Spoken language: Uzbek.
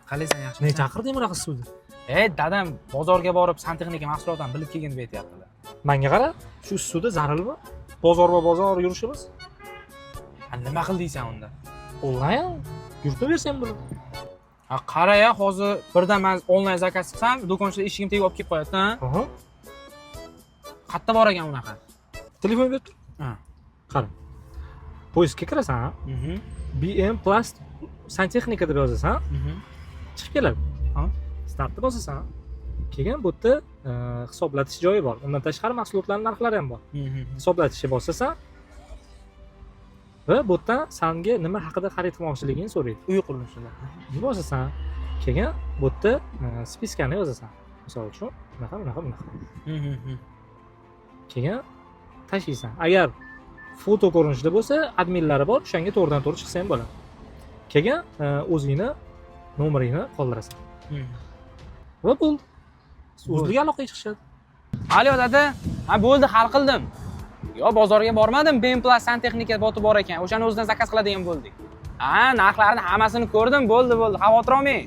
Qalaysan, yaxshimi? Ne chaqirding bunaqa suvni? Dadam bozorga borib santexnika mahsulotlarini bilib kelgin deb aytyaptilar. Menga qara, shu suvda zararlimi? Bozor yurishimiz. Nima qildiysan unda? Onlayn yurtib bersam buni. Qara-ya, hozir birdan men onlayn zakaz qilsam, do'konchilar eshigim tegib olib kelib qo'yadi, ha? Aha. Qayerda bor ekan unaqa? Telefon berib tur. Ha. Qara. Poyezdga kirasan, ha? BM Plast santexnika deb yozasan, chiqib keladi. Ha. Startni bosasan. Keyin bu yerda hisoblatish joyi bor. Undan tashqari mahsulotlarning narxlari ham bor. Hisoblatishga bosasan va bu yerdan senga nima haqida xarid qilmoqchiligingni so'raydi. Uy qurilishida. Bosasan. Keyin bu yerda spiskani yozasan. Misol uchun, bunaqa. Keyin tashlaysan. Agar foto ko'rinishida bo'lsa, adminlari bor, o'shanga to'g'ridan-to'g'ri chiqsa ham bo'ladi. Keyin o'zingni nomeringni qoldirasan. Va bo'ldi. O'zligi aloqaga chiqishadi. Alo dada, bo'ldi, hal qildim. Yo, bozorga bormadim, BM Plus santexnika boti bor ekan. O'shani o'zidan zakaz qiladigan bo'ldik. Narxlarni hammasini ko'rdim, bo'ldi, xavotir olmang.